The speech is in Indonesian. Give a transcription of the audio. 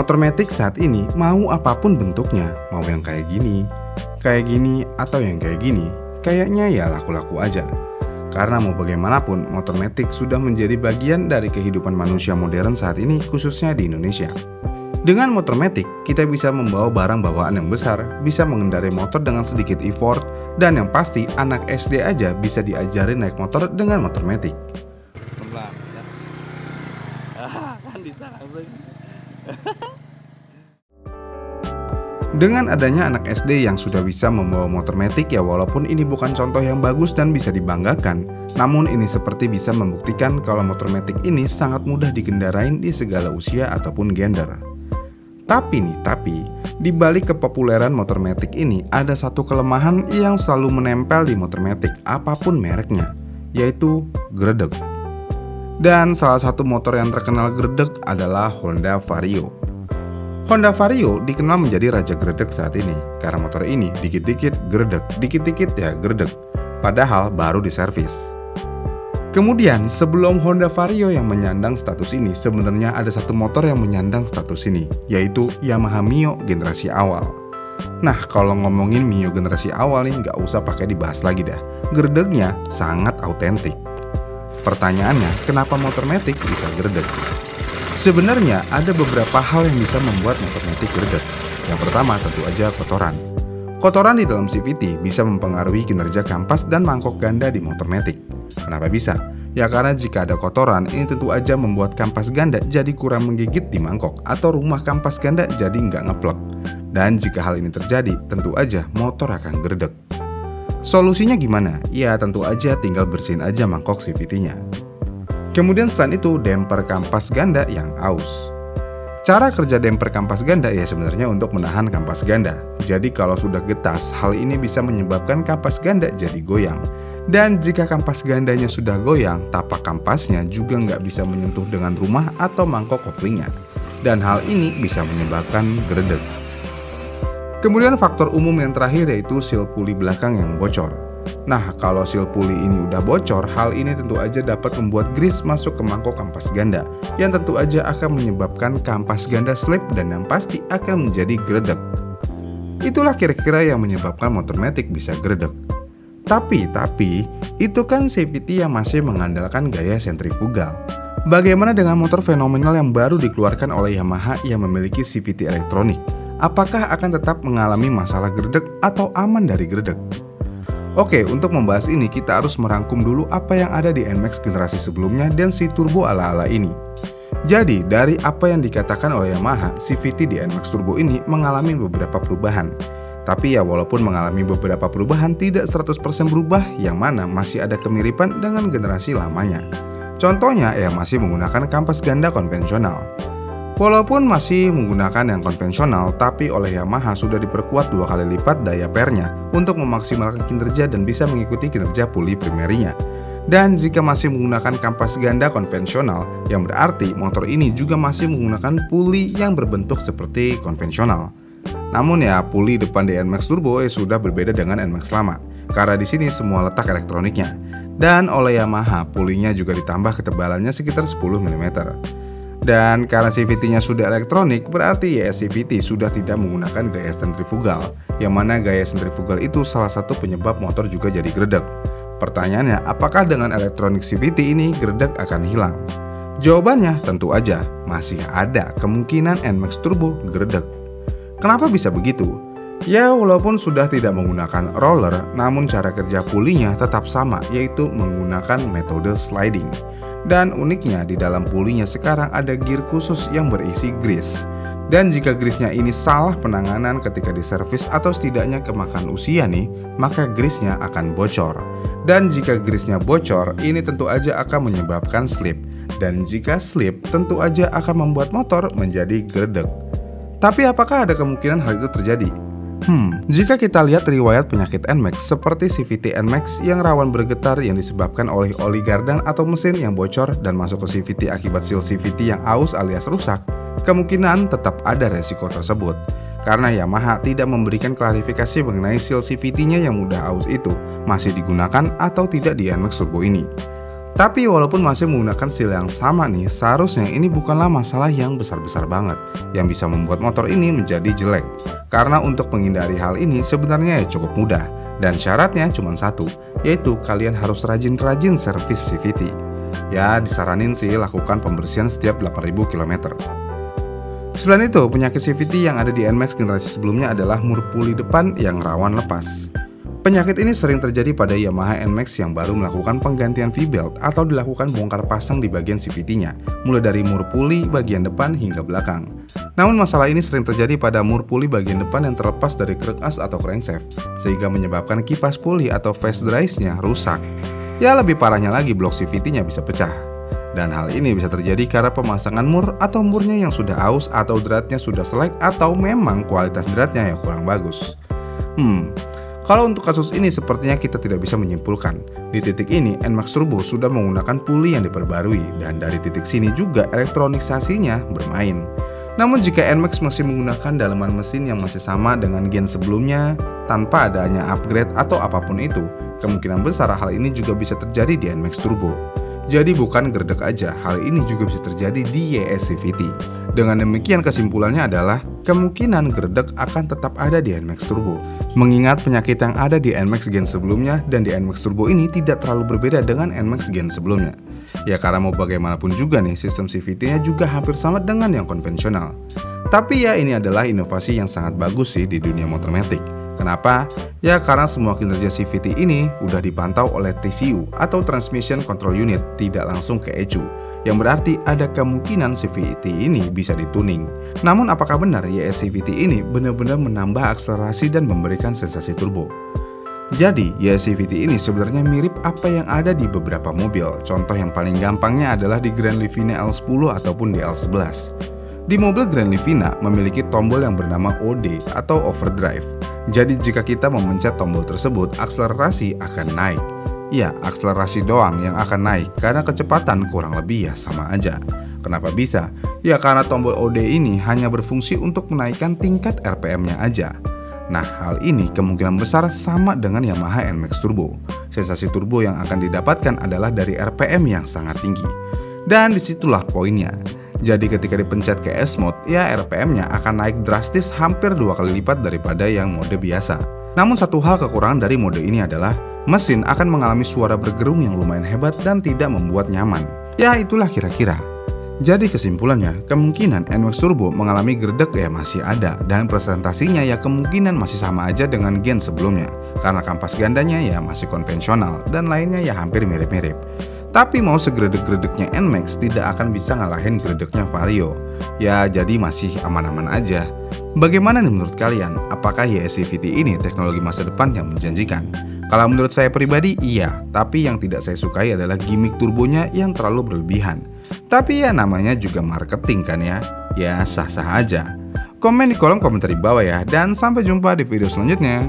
Motor Matic saat ini mau apapun bentuknya, mau yang kayak gini, atau yang kayak gini, kayaknya ya laku-laku aja. Karena mau bagaimanapun, motor Matic sudah menjadi bagian dari kehidupan manusia modern saat ini, khususnya di Indonesia. Dengan motor Matic, kita bisa membawa barang bawaan yang besar, bisa mengendarai motor dengan sedikit effort, dan yang pasti anak SD aja bisa diajarin naik motor dengan motor Matic. Pelan ya. Kan bisa langsung. Dengan adanya anak SD yang sudah bisa membawa motor Matic, ya walaupun ini bukan contoh yang bagus dan bisa dibanggakan, namun ini seperti bisa membuktikan kalau motor Matic ini sangat mudah dikendarain di segala usia ataupun gender. Tapi di balik kepopuleran motor Matic ini ada satu kelemahan yang selalu menempel di motor Matic apapun mereknya, yaitu gredeg. Dan salah satu motor yang terkenal gredeg adalah Honda Vario. Honda Vario dikenal menjadi raja gredeg saat ini, karena motor ini dikit-dikit gredeg, dikit-dikit ya gredeg, padahal baru diservis. Kemudian sebelum Honda Vario yang menyandang status ini, sebenarnya ada satu motor yang menyandang status ini, yaitu Yamaha Mio generasi awal. Nah, kalau ngomongin Mio generasi awal nih, nggak usah pakai dibahas lagi dah, gredegnya sangat autentik. Pertanyaannya, kenapa motor Matic bisa gredeg? Sebenarnya ada beberapa hal yang bisa membuat motor Matic gredeg. Yang pertama tentu aja kotoran. Kotoran di dalam CVT bisa mempengaruhi kinerja kampas dan mangkok ganda di motor Matic. Kenapa bisa? Ya karena jika ada kotoran, ini tentu aja membuat kampas ganda jadi kurang menggigit di mangkok, atau rumah kampas ganda jadi nggak ngeplek. Dan jika hal ini terjadi, tentu aja motor akan gredeg. Solusinya gimana? Ya tentu aja tinggal bersihin aja mangkok CVT-nya. Kemudian selain itu, damper kampas ganda yang aus. Cara kerja damper kampas ganda ya sebenarnya untuk menahan kampas ganda. Jadi kalau sudah getas, hal ini bisa menyebabkan kampas ganda jadi goyang. Dan jika kampas gandanya sudah goyang, tapak kampasnya juga nggak bisa menyentuh dengan rumah atau mangkok koplingnya. Dan hal ini bisa menyebabkan gredeg. Kemudian faktor umum yang terakhir yaitu seal puli belakang yang bocor. Nah, kalau seal puli ini udah bocor, hal ini tentu aja dapat membuat grease masuk ke mangkok kampas ganda, yang tentu aja akan menyebabkan kampas ganda slip dan yang pasti akan menjadi gredeg. Itulah kira-kira yang menyebabkan motor Matic bisa gredeg. Tapi, itu kan CVT yang masih mengandalkan gaya sentrifugal. Bagaimana dengan motor fenomenal yang baru dikeluarkan oleh Yamaha yang memiliki CVT elektronik? Apakah akan tetap mengalami masalah gredeg atau aman dari gredeg? Oke, untuk membahas ini kita harus merangkum dulu apa yang ada di NMAX generasi sebelumnya dan si turbo ala-ala ini. Jadi, dari apa yang dikatakan oleh Yamaha, CVT di NMAX Turbo ini mengalami beberapa perubahan. Tapi ya walaupun mengalami beberapa perubahan, tidak 100% berubah, yang mana masih ada kemiripan dengan generasi lamanya. Contohnya ya masih menggunakan kampas ganda konvensional. Walaupun masih menggunakan yang konvensional, tapi oleh Yamaha sudah diperkuat 2 kali lipat daya pernya untuk memaksimalkan kinerja dan bisa mengikuti kinerja puli primerinya. Dan jika masih menggunakan kampas ganda konvensional, yang berarti motor ini juga masih menggunakan puli yang berbentuk seperti konvensional. Namun ya, puli depan di NMAX Turbo sudah berbeda dengan NMAX lama, karena di sini semua letak elektroniknya. Dan oleh Yamaha, pulinya juga ditambah ketebalannya sekitar 10 mm. Dan karena CVT-nya sudah elektronik, berarti ya CVT sudah tidak menggunakan gaya sentrifugal, yang mana gaya sentrifugal itu salah satu penyebab motor juga jadi gredeg. Pertanyaannya, apakah dengan elektronik CVT ini gredeg akan hilang? Jawabannya tentu aja, masih ada kemungkinan NMAX Turbo gredeg. Kenapa bisa begitu? Ya walaupun sudah tidak menggunakan roller, namun cara kerja pulinya tetap sama, yaitu menggunakan metode sliding. Dan uniknya di dalam pulinya sekarang ada gear khusus yang berisi grease. Dan jika grease-nya ini salah penanganan ketika diservis atau setidaknya kemakan usia nih, maka grease-nya akan bocor. Dan jika grease-nya bocor, ini tentu aja akan menyebabkan slip. Dan jika slip, tentu aja akan membuat motor menjadi gredeg. Tapi apakah ada kemungkinan hal itu terjadi? Jika kita lihat riwayat penyakit NMAX seperti CVT NMAX yang rawan bergetar yang disebabkan oleh oli gardan atau mesin yang bocor dan masuk ke CVT akibat seal CVT yang aus alias rusak, kemungkinan tetap ada resiko tersebut. Karena Yamaha tidak memberikan klarifikasi mengenai seal CVT-nya yang mudah aus itu masih digunakan atau tidak di NMAX Turbo ini. Tapi walaupun masih menggunakan seal yang sama nih, seharusnya ini bukanlah masalah yang besar-besar banget yang bisa membuat motor ini menjadi jelek. Karena untuk menghindari hal ini sebenarnya ya cukup mudah. Dan syaratnya cuma satu, yaitu kalian harus rajin-rajin servis CVT. Ya disaranin sih lakukan pembersihan setiap 8.000 km. Selain itu, penyakit CVT yang ada di NMAX generasi sebelumnya adalah mur puli depan yang rawan lepas. Penyakit ini sering terjadi pada Yamaha NMAX yang baru melakukan penggantian V-belt atau dilakukan bongkar pasang di bagian CVT-nya, mulai dari mur puli bagian depan hingga belakang. Namun masalah ini sering terjadi pada mur puli bagian depan yang terlepas dari krek as atau crankshaft, sehingga menyebabkan kipas puli atau phase drive-nya rusak. Ya lebih parahnya lagi blok CVT-nya bisa pecah. Dan hal ini bisa terjadi karena pemasangan mur atau murnya yang sudah aus atau dratnya sudah selek atau memang kualitas dratnya yang kurang bagus. Kalau untuk kasus ini sepertinya kita tidak bisa menyimpulkan. Di titik ini NMAX Turbo sudah menggunakan puli yang diperbarui dan dari titik sini juga elektronisasinya bermain. Namun jika NMAX masih menggunakan dalaman mesin yang masih sama dengan gen sebelumnya tanpa adanya upgrade atau apapun itu, kemungkinan besar hal ini juga bisa terjadi di NMAX Turbo. Jadi bukan gerdek aja, hal ini juga bisa terjadi di YS CVT. Dengan demikian kesimpulannya adalah kemungkinan gerdek akan tetap ada di NMAX Turbo. Mengingat penyakit yang ada di NMAX gen sebelumnya dan di NMAX Turbo ini tidak terlalu berbeda dengan NMAX gen sebelumnya. Ya karena mau bagaimanapun juga nih sistem CVT-nya juga hampir sama dengan yang konvensional. Tapi ya ini adalah inovasi yang sangat bagus sih di dunia motormatic. Kenapa? Ya karena semua kinerja CVT ini udah dipantau oleh TCU atau Transmission Control Unit, tidak langsung ke ECU, yang berarti ada kemungkinan CVT ini bisa dituning. Namun apakah benar YS CVT ini benar-benar menambah akselerasi dan memberikan sensasi turbo? Jadi YS CVT ini sebenarnya mirip apa yang ada di beberapa mobil. Contoh yang paling gampangnya adalah di Grand Livina L10 ataupun di L11. Di mobil Grand Livina memiliki tombol yang bernama OD atau overdrive. Jadi jika kita memencet tombol tersebut, akselerasi akan naik. Ya, akselerasi doang yang akan naik karena kecepatan kurang lebih ya sama aja. Kenapa bisa? Ya karena tombol OD ini hanya berfungsi untuk menaikkan tingkat RPM-nya aja. Nah, hal ini kemungkinan besar sama dengan Yamaha NMAX Turbo. Sensasi turbo yang akan didapatkan adalah dari RPM yang sangat tinggi. Dan disitulah poinnya. Jadi ketika dipencet ke S-Mode, ya RPM-nya akan naik drastis hampir 2 kali lipat daripada yang mode biasa. Namun satu hal kekurangan dari mode ini adalah mesin akan mengalami suara bergerung yang lumayan hebat dan tidak membuat nyaman. Ya itulah kira-kira. Jadi kesimpulannya, kemungkinan NMAX Turbo mengalami gerdek ya masih ada dan presentasinya ya kemungkinan masih sama aja dengan gen sebelumnya. Karena kampas gandanya ya masih konvensional dan lainnya ya hampir mirip-mirip. Tapi mau segredek-gredeknya NMAX tidak akan bisa ngalahin gredeknya Vario. Ya jadi masih aman-aman aja. Bagaimana nih menurut kalian? Apakah YS CVT ini teknologi masa depan yang menjanjikan? Kalau menurut saya pribadi iya, tapi yang tidak saya sukai adalah gimmick turbonya yang terlalu berlebihan. Tapi ya namanya juga marketing kan ya. Ya sah-sah aja. Komen di kolom komentar di bawah ya, dan sampai jumpa di video selanjutnya.